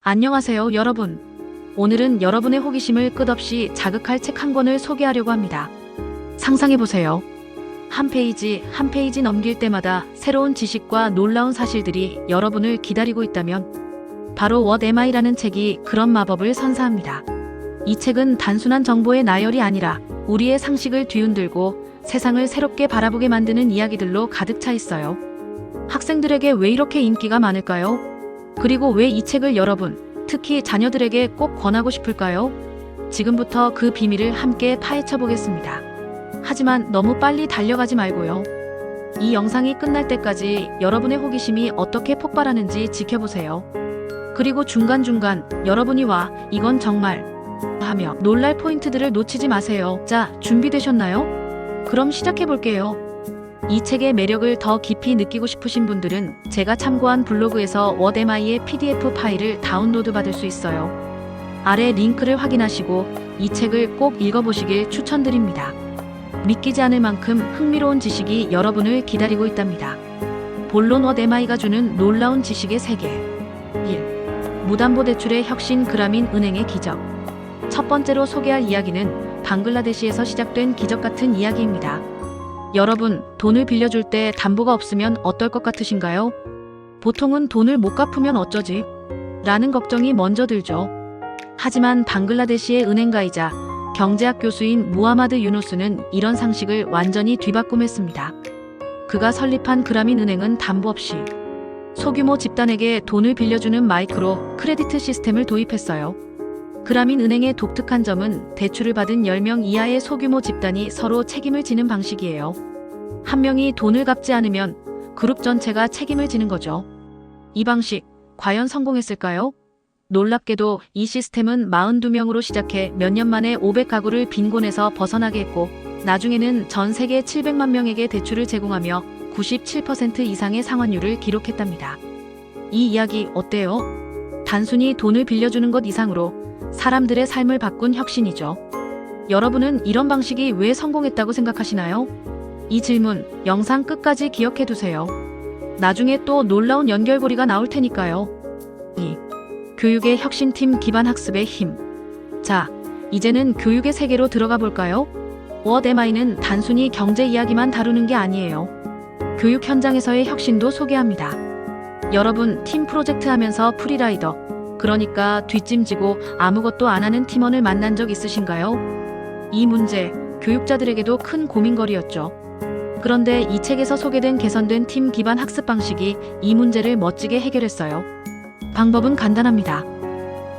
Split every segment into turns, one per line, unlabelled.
안녕하세요, 여러분. 오늘은 여러분의 호기심을 끝없이 자극할 책 한 권을 소개하려고 합니다. 상상해보세요. 한 페이지 한 페이지 넘길 때마다 새로운 지식과 놀라운 사실들이 여러분을 기다리고 있다면 바로 What Am I라는 책이 그런 마법을 선사합니다. 이 책은 단순한 정보의 나열이 아니라 우리의 상식을 뒤흔들고 세상을 새롭게 바라보게 만드는 이야기들로 가득 차 있어요. 학생들에게 왜 이렇게 인기가 많을까요? 그리고 왜 이 책을 여러분, 특히 자녀들에게 꼭 권하고 싶을까요? 지금부터 그 비밀을 함께 파헤쳐 보겠습니다. 하지만 너무 빨리 달려가지 말고요. 이 영상이 끝날 때까지 여러분의 호기심이 어떻게 폭발하는지 지켜보세요. 그리고 중간중간 여러분이 와, 이건 정말 하며 놀랄 포인트들을 놓치지 마세요. 자, 준비되셨나요? 그럼 시작해볼게요. 이 책의 매력을 더 깊이 느끼고 싶으신 분들은 제가 참고한 블로그에서 What Am I의 PDF 파일을 다운로드 받을 수 있어요. 아래 링크를 확인하시고 이 책을 꼭 읽어보시길 추천드립니다. 믿기지 않을 만큼 흥미로운 지식이 여러분을 기다리고 있답니다. 본론 What Am I가 주는 놀라운 지식의 세계. 1. 무담보대출의 혁신 그라민 은행의 기적. 첫 번째로 소개할 이야기는 방글라데시에서 시작된 기적 같은 이야기입니다. 여러분, 돈을 빌려줄 때 담보가 없으면 어떨 것 같으신가요? 보통은 돈을 못 갚으면 어쩌지? 라는 걱정이 먼저 들죠. 하지만 방글라데시의 은행가이자 경제학 교수인 무하마드 유누스는 이런 상식을 완전히 뒤바꿈했습니다. 그가 설립한 그라민 은행은 담보 없이 소규모 집단에게 돈을 빌려주는 마이크로 크레디트 시스템을 도입했어요. 그라민 은행의 독특한 점은 대출을 받은 10명 이하의 소규모 집단이 서로 책임을 지는 방식이에요. 한 명이 돈을 갚지 않으면 그룹 전체가 책임을 지는 거죠. 이 방식, 과연 성공했을까요? 놀랍게도 이 시스템은 42명으로 시작해 몇 년 만에 500가구를 빈곤에서 벗어나게 했고, 나중에는 전 세계 700만 명에게 대출을 제공하며 97% 이상의 상환율을 기록했답니다. 이 이야기 어때요? 단순히 돈을 빌려주는 것 이상으로 사람들의 삶을 바꾼 혁신이죠. 여러분은 이런 방식이 왜 성공했다고 생각하시나요? 이 질문, 영상 끝까지 기억해두세요. 나중에 또 놀라운 연결고리가 나올 테니까요. 2. 교육의 혁신팀 기반 학습의 힘. 자, 이제는 교육의 세계로 들어가 볼까요? What Am I는 단순히 경제 이야기만 다루는 게 아니에요. 교육 현장에서의 혁신도 소개합니다. 여러분, 팀 프로젝트 하면서 프리라이더, 그러니까 뒷짐지고 아무것도 안 하는 팀원을 만난 적 있으신가요? 이 문제, 교육자들에게도 큰 고민거리였죠. 그런데 이 책에서 소개된 개선된 팀 기반 학습 방식이 이 문제를 멋지게 해결했어요. 방법은 간단합니다.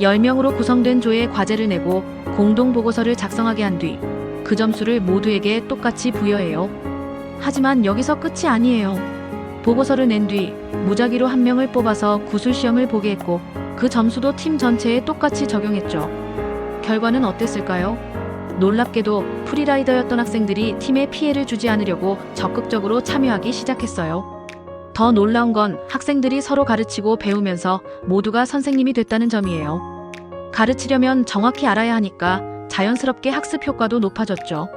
10명으로 구성된 조에 과제를 내고 공동 보고서를 작성하게 한 뒤 그 점수를 모두에게 똑같이 부여해요. 하지만 여기서 끝이 아니에요. 보고서를 낸 뒤 무작위로 한 명을 뽑아서 구술시험을 보게 했고 그 점수도 팀 전체에 똑같이 적용했죠. 결과는 어땠을까요? 놀랍게도 프리라이더였던 학생들이 팀에 피해를 주지 않으려고 적극적으로 참여하기 시작했어요. 더 놀라운 건 학생들이 서로 가르치고 배우면서 모두가 선생님이 됐다는 점이에요. 가르치려면 정확히 알아야 하니까 자연스럽게 학습 효과도 높아졌죠.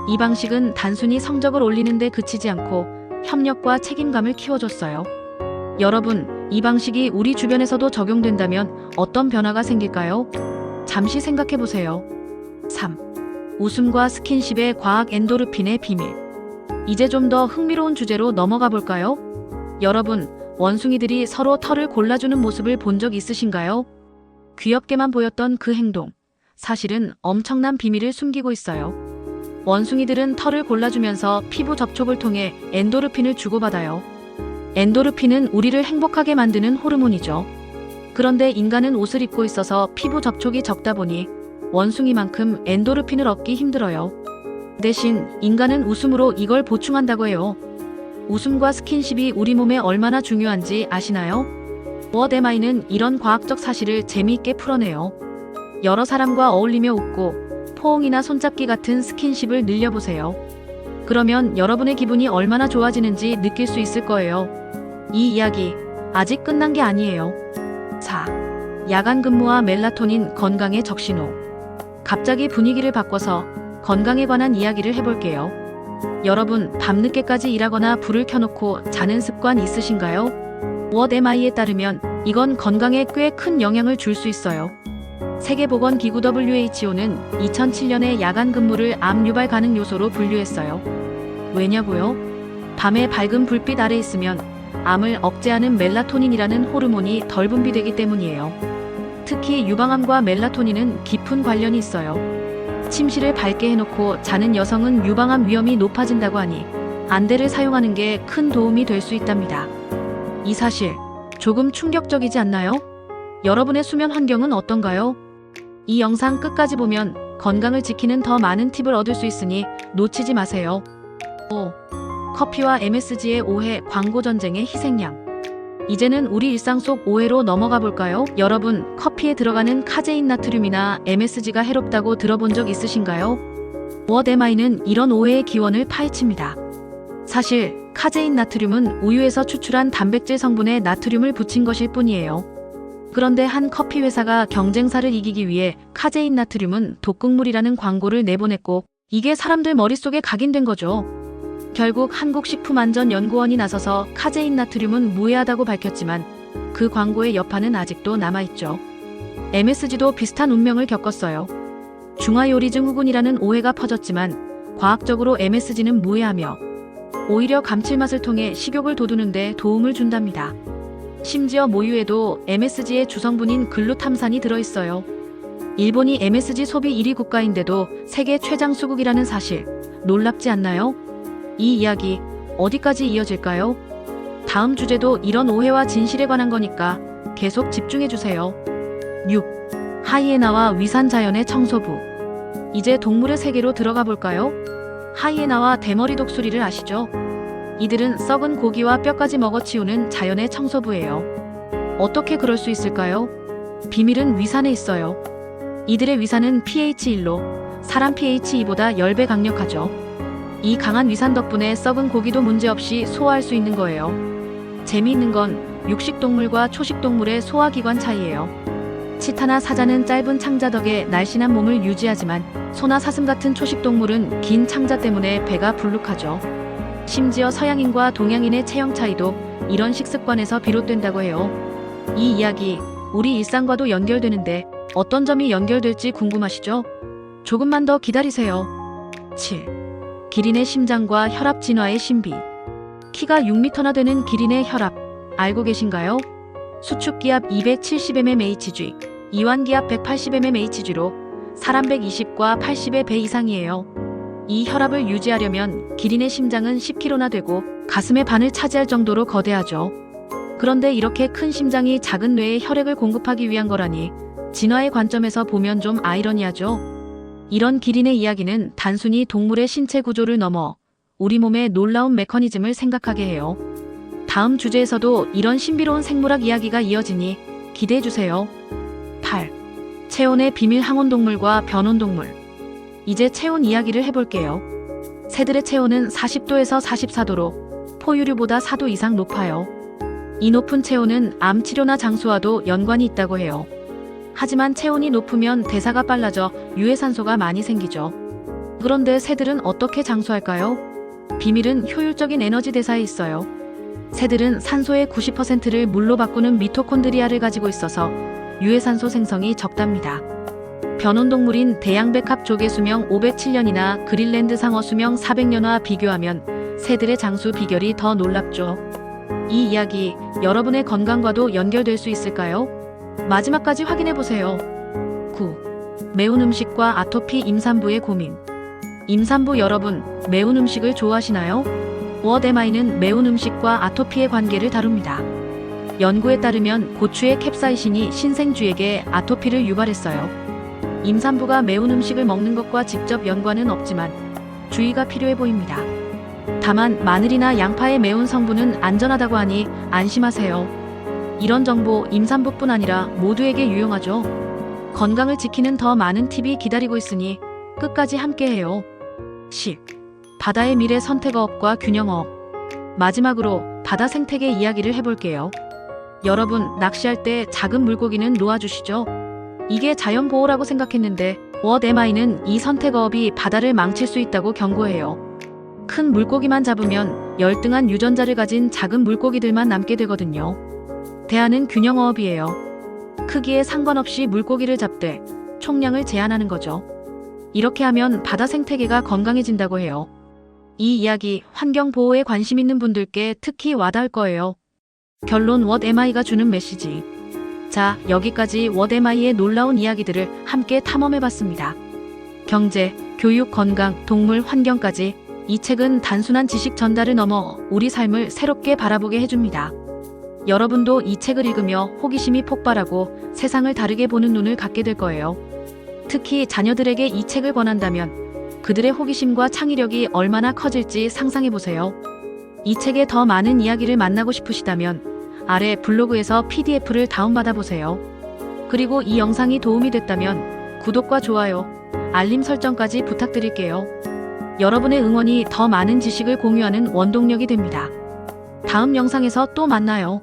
이 방식은 단순히 성적을 올리는 데 그치지 않고 협력과 책임감을 키워줬어요. 여러분, 이 방식이 우리 주변에서도 적용된다면 어떤 변화가 생길까요? 잠시 생각해보세요. 3. 웃음과 스킨십의 과학 엔도르핀의 비밀. 이제 좀 더 흥미로운 주제로 넘어가 볼까요? 여러분, 원숭이들이 서로 털을 골라주는 모습을 본 적 있으신가요? 귀엽게만 보였던 그 행동, 사실은 엄청난 비밀을 숨기고 있어요. 원숭이들은 털을 골라주면서 피부 접촉을 통해 엔도르핀을 주고받아요. 엔도르핀은 우리를 행복하게 만드는 호르몬이죠. 그런데 인간은 옷을 입고 있어서 피부 접촉이 적다 보니 원숭이만큼 엔도르핀을 얻기 힘들어요. 대신 인간은 웃음으로 이걸 보충한다고 해요. 웃음과 스킨십이 우리 몸에 얼마나 중요한지 아시나요? What Am I는 이런 과학적 사실을 재미있게 풀어내요. 여러 사람과 어울리며 웃고 포옹이나 손잡기 같은 스킨십을 늘려보세요. 그러면 여러분의 기분이 얼마나 좋아지는지 느낄 수 있을 거예요. 이 이야기 아직 끝난 게 아니에요. 4. 야간 근무와 멜라토닌 건강의 적신호. 갑자기 분위기를 바꿔서 건강에 관한 이야기를 해볼게요. 여러분, 밤늦게까지 일하거나 불을 켜놓고 자는 습관 있으신가요? What Am I에 따르면 이건 건강에 꽤 큰 영향을 줄 수 있어요. 세계보건기구 WHO는 2007년에 야간 근무를 암 유발 가능 요소로 분류했어요. 왜냐고요? 밤에 밝은 불빛 아래 있으면 암을 억제하는 멜라토닌이라는 호르몬이 덜 분비되기 때문이에요. 특히 유방암과 멜라토닌은 깊은 관련이 있어요. 침실을 밝게 해놓고 자는 여성은 유방암 위험이 높아진다고 하니 안대를 사용하는 게 큰 도움이 될 수 있답니다. 이 사실 조금 충격적이지 않나요? 여러분의 수면 환경은 어떤가요? 이 영상 끝까지 보면 건강을 지키는 더 많은 팁을 얻을 수 있으니 놓치지 마세요. 5. 커피와 MSG의 오해, 광고 전쟁의 희생양. 이제는 우리 일상 속 오해로 넘어가 볼까요? 여러분, 커피에 들어가는 카제인 나트륨이나 MSG가 해롭다고 들어본 적 있으신가요? 워데마이는 이런 오해의 기원을 파헤칩니다. 사실 카제인 나트륨은 우유에서 추출한 단백질 성분에 나트륨을 붙인 것일 뿐이에요. 그런데 한 커피 회사가 경쟁사를 이기기 위해 카제인 나트륨은 독극물이라는 광고를 내보냈고 이게 사람들 머릿속에 각인된 거죠. 결국 한국식품안전연구원이 나서서 카제인 나트륨은 무해하다고 밝혔지만 그 광고의 여파는 아직도 남아있죠. MSG도 비슷한 운명을 겪었어요. 중화요리증 후군이라는 오해가 퍼졌지만 과학적으로 MSG는 무해하며 오히려 감칠맛을 통해 식욕을 돋우는데 도움을 준답니다. 심지어 모유에도 MSG의 주성분인 글루탐산이 들어있어요. 일본이 MSG 소비 1위 국가인데도 세계 최장 수국이라는 사실, 놀랍지 않나요? 이 이야기 어디까지 이어질까요? 다음 주제도 이런 오해와 진실에 관한 거니까 계속 집중해주세요. 6. 하이에나와 위산자연의 청소부. 이제 동물의 세계로 들어가 볼까요? 하이에나와 대머리 독수리를 아시죠? 이들은 썩은 고기와 뼈까지 먹어치우는 자연의 청소부예요. 어떻게 그럴 수 있을까요? 비밀은 위산에 있어요. 이들의 위산은 pH1로 사람 pH2보다 10배 강력하죠. 이 강한 위산 덕분에 썩은 고기도 문제없이 소화할 수 있는 거예요. 재미있는 건 육식동물과 초식동물의 소화기관 차이예요. 치타나 사자는 짧은 창자 덕에 날씬한 몸을 유지하지만 소나 사슴 같은 초식동물은 긴 창자 때문에 배가 불룩하죠. 심지어 서양인과 동양인의 체형 차이도 이런 식습관에서 비롯된다고 해요. 이 이야기 우리 일상과도 연결되는데 어떤 점이 연결될지 궁금하시죠? 조금만 더 기다리세요. 7. 기린의 심장과 혈압 진화의 신비. 키가 6m나 되는 기린의 혈압 알고 계신가요? 수축기압 270mmHg, 이완기압 180mmHg로 사람 120과 80의 배 이상이에요. 이 혈압을 유지하려면 기린의 심장은 10kg나 되고 가슴의 반을 차지할 정도로 거대하죠. 그런데 이렇게 큰 심장이 작은 뇌에 혈액을 공급하기 위한 거라니 진화의 관점에서 보면 좀 아이러니하죠. 이런 기린의 이야기는 단순히 동물의 신체 구조를 넘어 우리 몸의 놀라운 메커니즘을 생각하게 해요. 다음 주제에서도 이런 신비로운 생물학 이야기가 이어지니 기대해주세요. 8. 체온의 비밀 항온동물과 변온동물. 이제 체온 이야기를 해볼게요. 새들의 체온은 40도에서 44도로 포유류보다 4도 이상 높아요. 이 높은 체온은 암 치료나 장수와도 연관이 있다고 해요. 하지만 체온이 높으면 대사가 빨라져 유해산소가 많이 생기죠. 그런데 새들은 어떻게 장수할까요? 비밀은 효율적인 에너지 대사에 있어요. 새들은 산소의 90%를 물로 바꾸는 미토콘드리아를 가지고 있어서 유해산소 생성이 적답니다. 변온동물인 대양백합 족의 수명 507년이나 그린랜드 상어 수명 400년과 비교하면 새들의 장수 비결이 더 놀랍죠. 이 이야기 여러분의 건강과도 연결될 수 있을까요? 마지막까지 확인해보세요. 9. 매운 음식과 아토피 임산부의 고민. 임산부 여러분, 매운 음식을 좋아하시나요? 워데마이는 매운 음식과 아토피의 관계를 다룹니다. 연구에 따르면 고추의 캡사이신이 신생쥐에게 아토피를 유발했어요. 임산부가 매운 음식을 먹는 것과 직접 연관은 없지만 주의가 필요해 보입니다. 다만 마늘이나 양파의 매운 성분은 안전하다고 하니 안심하세요. 이런 정보 임산부뿐 아니라 모두에게 유용하죠. 건강을 지키는 더 많은 팁이 기다리고 있으니 끝까지 함께해요. 10. 바다의 미래 선택어업과 균형어업. 마지막으로 바다 생태계 이야기를 해볼게요. 여러분, 낚시할 때 작은 물고기는 놓아주시죠? 이게 자연보호라고 생각했는데 워데마이는 이 선택어업이 바다를 망칠 수 있다고 경고해요. 큰 물고기만 잡으면 열등한 유전자를 가진 작은 물고기들만 남게 되거든요. 대안은 균형어업이에요. 크기에 상관없이 물고기를 잡되 총량을 제한하는 거죠. 이렇게 하면 바다 생태계가 건강해진다고 해요. 이 이야기 환경 보호에 관심 있는 분들께 특히 와닿을 거예요. 결론 What am I가 주는 메시지. 자, 여기까지 What am I의 놀라운 이야기들을 함께 탐험해봤습니다. 경제, 교육, 건강, 동물, 환경까지 이 책은 단순한 지식 전달을 넘어 우리 삶을 새롭게 바라보게 해줍니다. 여러분도 이 책을 읽으며 호기심이 폭발하고 세상을 다르게 보는 눈을 갖게 될 거예요. 특히 자녀들에게 이 책을 권한다면 그들의 호기심과 창의력이 얼마나 커질지 상상해보세요. 이 책의 더 많은 이야기를 만나고 싶으시다면 아래 블로그에서 PDF를 다운받아보세요. 그리고 이 영상이 도움이 됐다면 구독과 좋아요, 알림 설정까지 부탁드릴게요. 여러분의 응원이 더 많은 지식을 공유하는 원동력이 됩니다. 다음 영상에서 또 만나요.